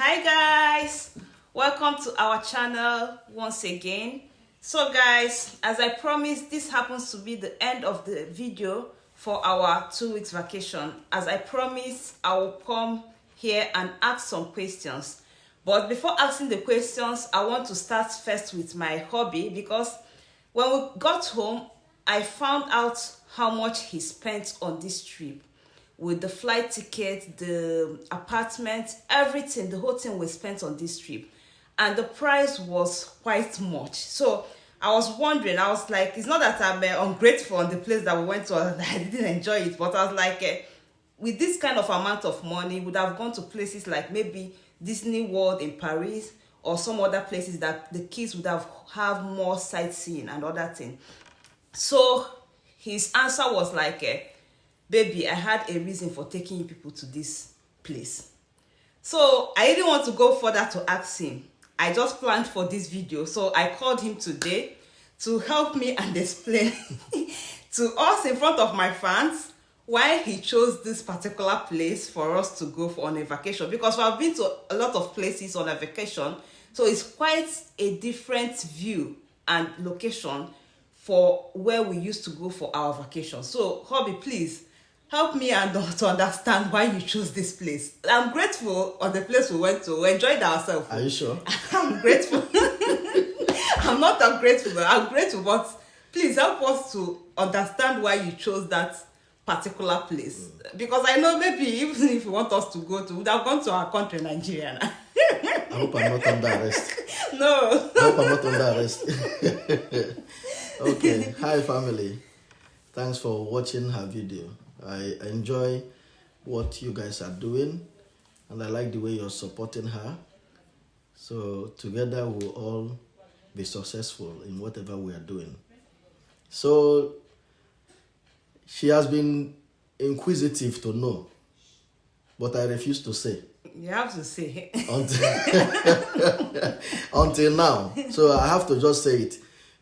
Hi guys, welcome to our channel once again. So guys, as I promised, this happens to be the end of the video for our 2 weeks vacation. As I promised, I will come here and ask some questions. But before asking the questions, I want to start first with my hobby, because when we got home, I found out how much he spent on this trip, with the flight ticket, the apartment, everything, the whole thing was spent on this trip. And the price was quite much. So I was wondering, I was like, it's not that I'm ungrateful on the place that we went to, that I didn't enjoy it, but I was like, with this kind of amount of money, would have gone to places like maybe Disney World in Paris, or some other places that the kids would have more sightseeing and other things. So his answer was like, baby, I had a reason for taking you people to this place. So I didn't want to go further to ask him. I just planned for this video. So I called him today to help me and explain to us in front of my fans why he chose this particular place for us to go on a vacation. Because we have been to a lot of places on a vacation. So it's quite a different view and location for where we used to go for our vacation. So hobby, please help me and to understand why you chose this place. I'm grateful on the place we went to. We enjoyed ourselves. Are you sure? I'm grateful. I'm not ungrateful. I'm grateful, but please help us to understand why you chose that particular place. Because I know maybe even if you want us to go to, we would have gone to our country, Nigeria. I hope I'm not under arrest. No. I hope I'm not under arrest. Okay. Hi, family. Thanks for watching her video. I enjoy what you guys are doing, and I like the way you're supporting her. So together we'll all be successful in whatever we are doing. So she has been inquisitive to know, but I refuse to say. You have to say. Until now. So I have to just say it.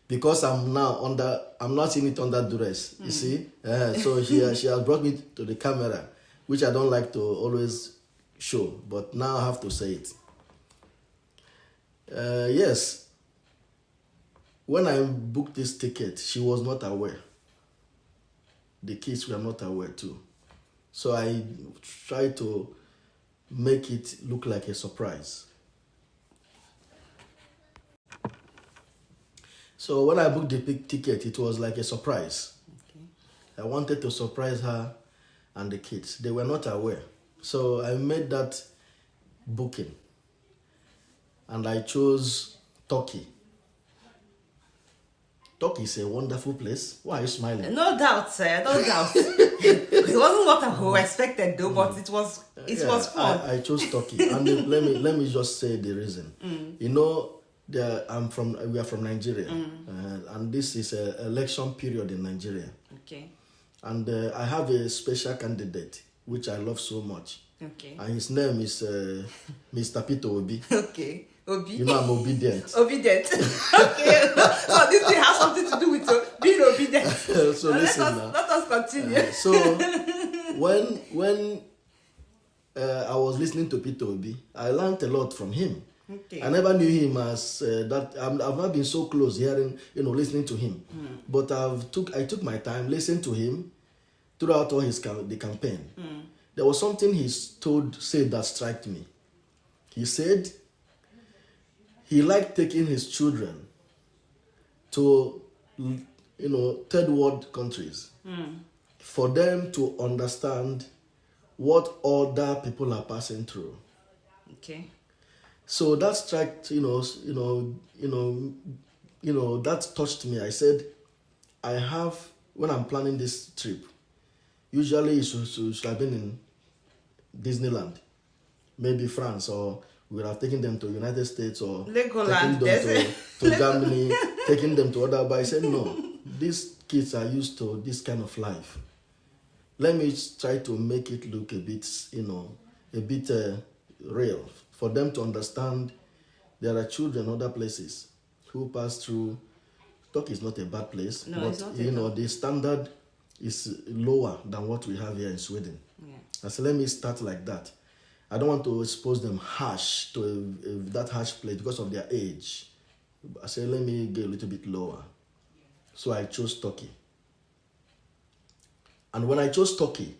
Because I'm not seeing it under duress, you see. So she has brought me to the camera, which I don't like to always show, but now I have to say it. Yes, when I booked this ticket, she was not aware. The kids were not aware too. So I tried to make it look like a surprise. So when I booked the ticket, it was like a surprise. Okay. I wanted to surprise her and the kids. They were not aware. So I made that booking. And I chose Turkey. Turkey is a wonderful place. Why are you smiling? No doubt, sir. No doubt. It wasn't what I expected though, but it was fun. I chose Turkey. And let me just say the reason. You know, we are from Nigeria, and this is an election period in Nigeria. Okay. And I have a special candidate which I love so much. Okay. And his name is Mr. Peter Obi. Okay. Obi. You know I'm obedient. Obedient. Okay. So this thing has something to do with being obedient. So listen now. Let us continue. So when I was listening to Peter Obi, I learned a lot from him. Okay. I never knew him as that. I've not been so close hearing, listening to him. But I took my time, listened to him throughout all the campaign. There was something he said that struck me. He said he liked taking his children to, third world countries for them to understand what other people are passing through. Okay. So that struck, that touched me. I said, when I'm planning this trip, usually it should have been in Disneyland, maybe France, or we would have taken them to United States, or Legoland, taking them to Germany, taking them to other. But I said, no, these kids are used to this kind of life. Let me try to make it look a bit, real, for them to understand there are children in other places who pass through. Turkey is not a bad place, no, but it's not the standard is lower than what we have here in Sweden. Yeah. I said, let me start like that. I don't want to expose them harsh to that harsh place because of their age. I said, let me get a little bit lower. So I chose Turkey. And when I chose Turkey,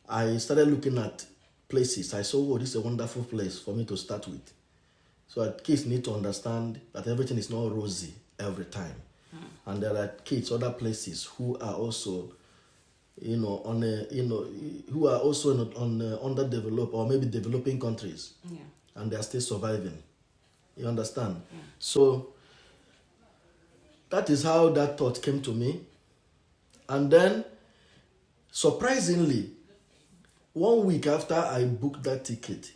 I started looking at places. I saw, oh, this is a wonderful place for me to start with. So kids need to understand that everything is not rosy every time. And there are kids, other places who are also, who are also on underdeveloped or maybe developing countries. Yeah. And they are still surviving. You understand? Yeah. So that is how that thought came to me. And then, surprisingly, 1 week after I booked that ticket,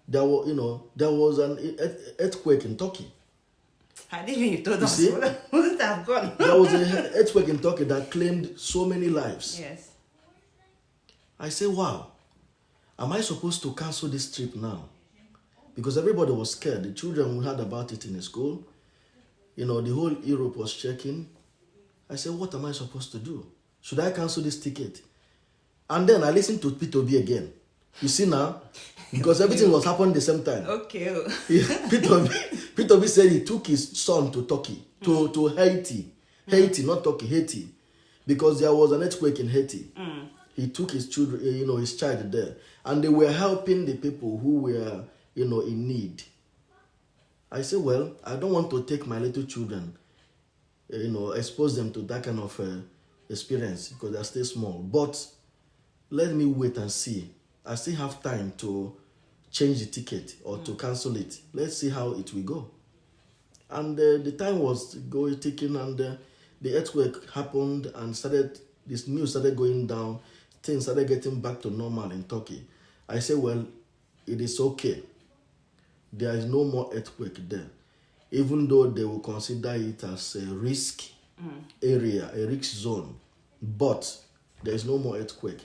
there was an earthquake in Turkey. I didn't even told us. Wouldn't have gone. There was an earthquake in Turkey that claimed so many lives. Yes. I say, wow, am I supposed to cancel this trip now? Because everybody was scared. The children heard about it in the school. The whole Europe was checking. I said, what am I supposed to do? Should I cancel this ticket? And then I listened to Peter Obi again. You see now? Because everything was happening at the same time. Okay. Peter Obi said he took his son to Turkey, to Haiti. Haiti, not Turkey, Haiti. Because there was an earthquake in Haiti. He took his children, his child there. And they were helping the people who were, in need. I said, well, I don't want to take my little children, expose them to that kind of experience because they're still small. But let me wait and see. I still have time to change the ticket or to cancel it. Let's see how it will go. And the time was ticking, and the earthquake happened, and this news started going down. Things started getting back to normal in Turkey. I said, well, it is okay. There is no more earthquake there, even though they will consider it as a risk area, a risk zone. But there is no more earthquake.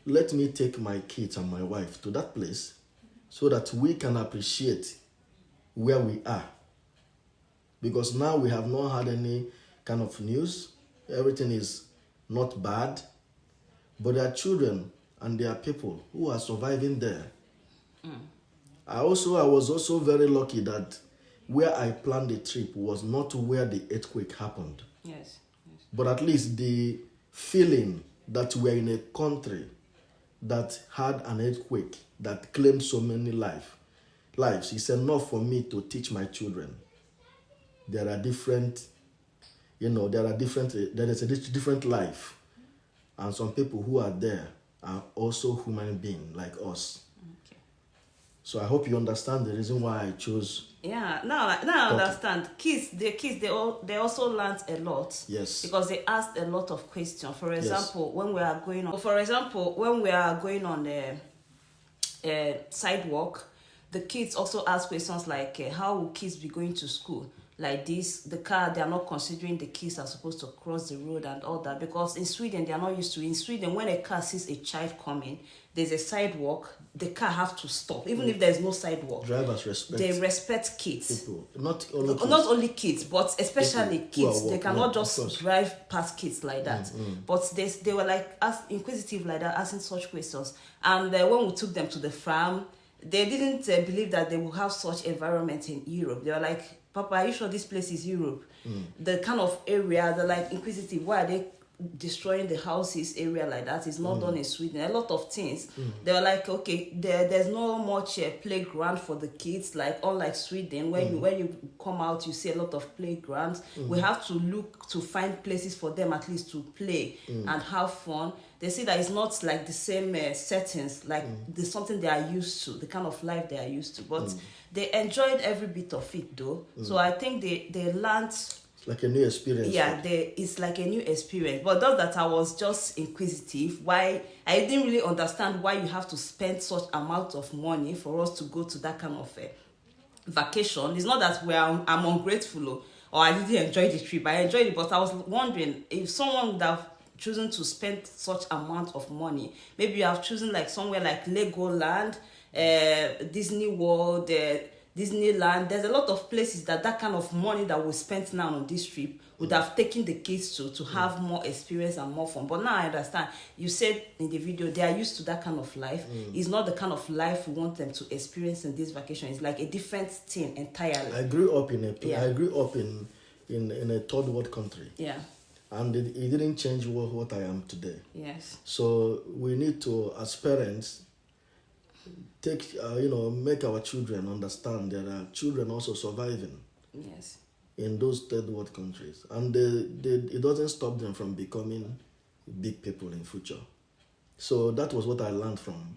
Let me take my kids and my wife to that place so that we can appreciate where we are. Because now we have not had any kind of news. Everything is not bad. But there are children and there are people who are surviving there. I was also very lucky that where I planned the trip was not where the earthquake happened. Yes. But at least the feeling that we're in a country that had an earthquake that claimed so many lives is enough for me to teach my children. There is a different life. And some people who are there are also human beings like us. Okay. So I hope you understand the reason why I chose. Yeah, now I understand. They also learned a lot. Yes. Because they asked a lot of questions. For example, when we are going on a sidewalk, the kids also ask questions like, how will kids be going to school? Like this, the car, they are not considering the kids are supposed to cross the road and all that, because in Sweden, they are not used to. In Sweden, when a car sees a child coming, there's a sidewalk, the car have to stop, even if there's no sidewalk. Drivers respect. They respect kids. People. Not only kids, but especially kids. They cannot just drive past kids like that. But they were like inquisitive like that, asking such questions. And when we took them to the farm, they didn't believe that they would have such environment in Europe. They were like, Papa, are you sure this place is Europe? The kind of area, they're like inquisitive. Why are they destroying the houses area like that? It's not done in Sweden. A lot of things. They were like, okay, there's no much playground for the kids. Like unlike Sweden, when you come out, you see a lot of playgrounds. We have to look to find places for them at least to play and have fun. They see that it's not like the same settings, like there's something they are used to, the kind of life they are used to. But they enjoyed every bit of it though. So I think they learned. It's like a new experience. Yeah, it's like a new experience. But that I was just inquisitive. Why I didn't really understand why you have to spend such amount of money for us to go to that kind of vacation. It's not that I'm ungrateful or I didn't enjoy the trip. I enjoyed it, but I was wondering if someone would have chosen to spend such amount of money. Maybe you have chosen like somewhere like Legoland, Disney World, Disneyland. There's a lot of places that kind of money that we spent now on this trip would have taken the kids to have more experience and more fun. But now I understand. You said in the video they are used to that kind of life. It's not the kind of life we want them to experience in this vacation. It's like a different thing entirely. I grew up in a third world country. Yeah. And it didn't change what I am today. Yes. So we need to, as parents, take make our children understand there are children also surviving. Yes. In those third world countries, and it doesn't stop them from becoming big people in future. So that was what I learned from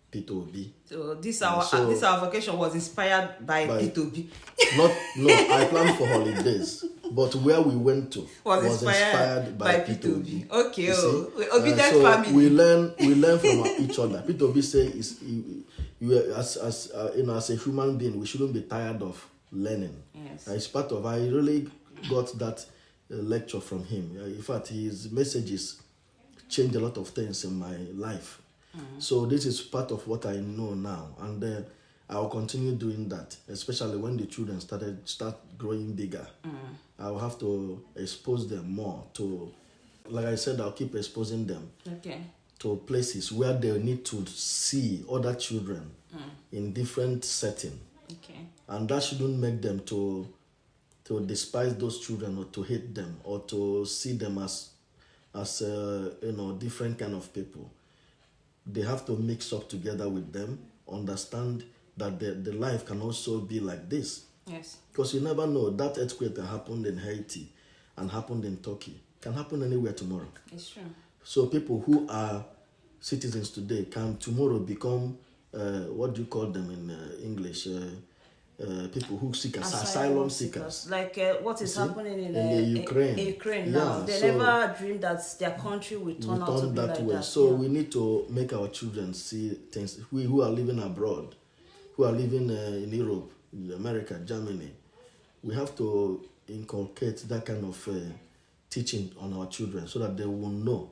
Peter Obi. So this our vacation was inspired by Peter Obi. No, I planned for holidays, but where we went to was inspired by Peter Obi. Okay, obedient so family. We learn from each other. Peter Obi says, as a human being, we shouldn't be tired of learning. Yes. It's part of. I really got that lecture from him. In fact, his messages changed a lot of things in my life. So this is part of what I know now, and I will continue doing that, especially when the children start growing bigger. I will have to expose them more to, like I said, I'll keep exposing them to places where they need to see other children in different settings. Okay. And that shouldn't make them to despise those children or to hate them or to see them as different kind of people. They have to mix up together with them, understand that the life can also be like this. Yes. Because you never know, that earthquake that happened in Haiti and happened in Turkey can happen anywhere tomorrow. It's true. So people who are citizens today can tomorrow become, what do you call them in English? People who seek asylum seekers. Like what is happening in Ukraine now. Yeah, they never dreamed that their country would turn out to be that like way. that. So we need to make our children see things. We who are living abroad, who are living in Europe, in America, Germany, we have to inculcate that kind of teaching on our children so that they will know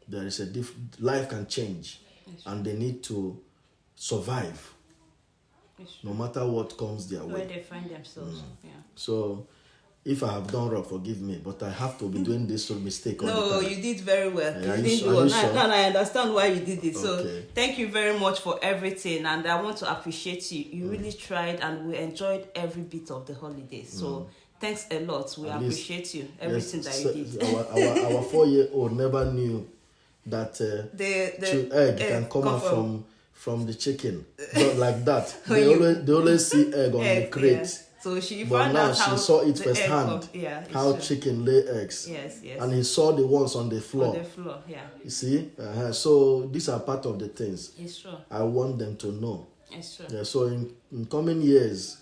there is life can change, and they need to survive. No matter what comes their way. Where they find themselves. Yeah. So, if I have done wrong, forgive me, but I have to be doing this sort of mistake all the No, time. you did very well. Yeah, You did well. Now I understand why you did it. So, Okay. thank you very much for everything. And I want to appreciate you. You really tried, and we enjoyed every bit of the holiday. So, thanks a lot. We appreciate you. Everything that you did. Our 4-year-old never knew that the egg can come out from the chicken, not like that. They always see egg on the crate. Yes. So she but found now out how she saw it firsthand. How true. chicken lay eggs. Yes. And he saw the ones on the floor. On the floor, yeah. You see, so these are part of the things. It's true. I want them to know. It's true. Yeah. So in coming years,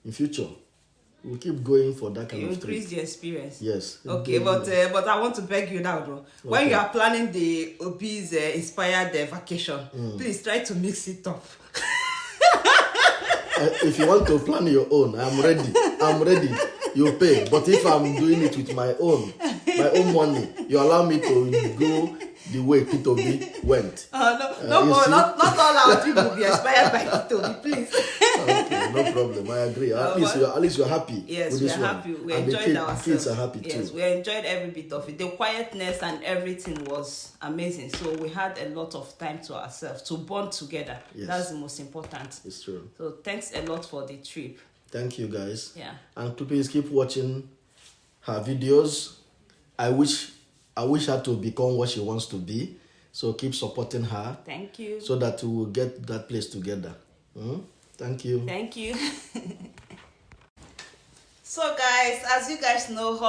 in future, we'll keep going for that kind of thing. Increase the experience. Yes. Okay, but I want to beg you now, though. When you are planning the Obi's inspired vacation, please try to mix it up. If you want to plan your own, I'm ready. You pay. But if I'm doing it with my own money, you allow me to go the way Peter Obi went. Not all our people will be inspired by Peter Obi, please. Okay, no problem. I agree. At least you're happy. Yes, with we this are one. happy. We and enjoyed ourselves. Kids are happy too. Yes, we enjoyed every bit of it. The quietness and everything was amazing. So we had a lot of time to ourselves to bond together. Yes. That's the most important. It's true. So thanks a lot for the trip. Thank you, guys. Yeah. And please keep watching her videos. I wish her to become what she wants to be. So keep supporting her. Thank you. So that we will get that place together. Thank you. Thank you. So guys, as you guys know,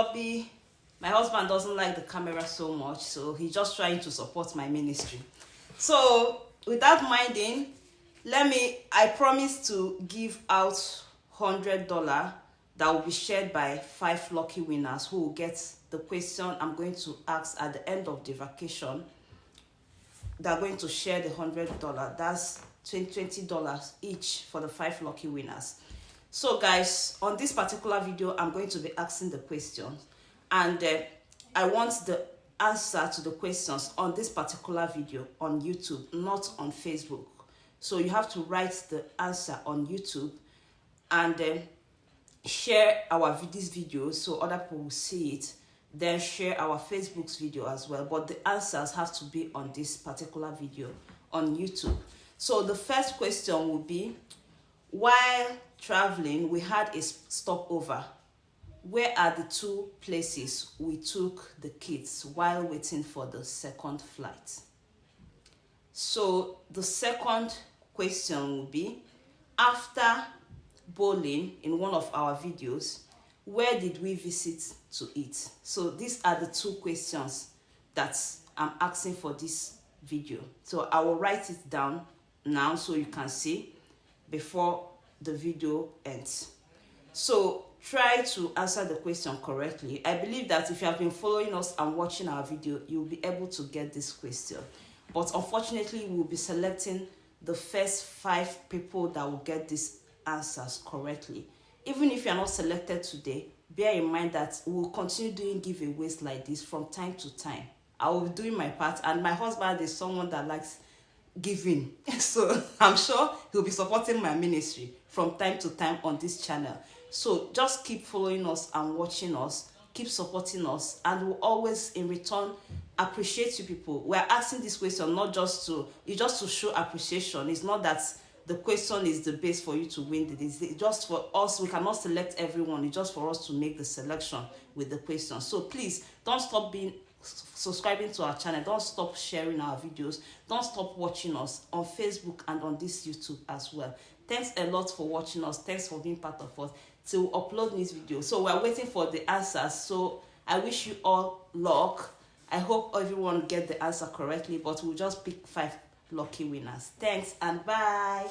my husband doesn't like the camera so much, so he's just trying to support my ministry. So without minding, I promise to give out $100 that will be shared by 5 lucky winners who will get the question I'm going to ask at the end of the vacation. They're going to share the $100. That's $20 each for the 5 lucky winners. So guys, on this particular video, I'm going to be asking the questions, and I want the answer to the questions on this particular video on YouTube, not on Facebook. So you have to write the answer on YouTube. and share this video so other people will see it. Then share our Facebook's video as well, but the answers have to be on this particular video on YouTube. So the first question will be, while traveling we had a stopover. Where are the 2 places we took the kids while waiting for the second flight? So the second question will be, after bowling in one of our videos, where did we visit to eat? So these are the 2 questions that I'm asking for this video. So I will write it down now so you can see before the video ends. So try to answer the question correctly. I believe that if you have been following us and watching our video, you'll be able to get this question. But unfortunately, we'll be selecting the first 5 people that will get these answers correctly. Even if you are not selected today, bear in mind that we'll continue doing giveaways like this from time to time. I will be doing my part, and my husband is someone that likes giving. So I'm sure he'll be supporting my ministry from time to time on this channel. So just keep following us and watching us, keep supporting us, and we'll always in return appreciate you people. We're asking this question not just to, it's just to show appreciation. It's not that the question is the base for you to win. It's just for us. We cannot select everyone. It's just for us to make the selection with the question. So please don't stop subscribing to our channel. Don't stop sharing our videos. Don't stop watching us on Facebook and on this YouTube as well. Thanks a lot for watching us. Thanks for being part of us to upload this video. So we're waiting for the answers. So I wish you all luck. I hope everyone get the answer correctly, but we'll just pick 5 lucky winners. Thanks and bye.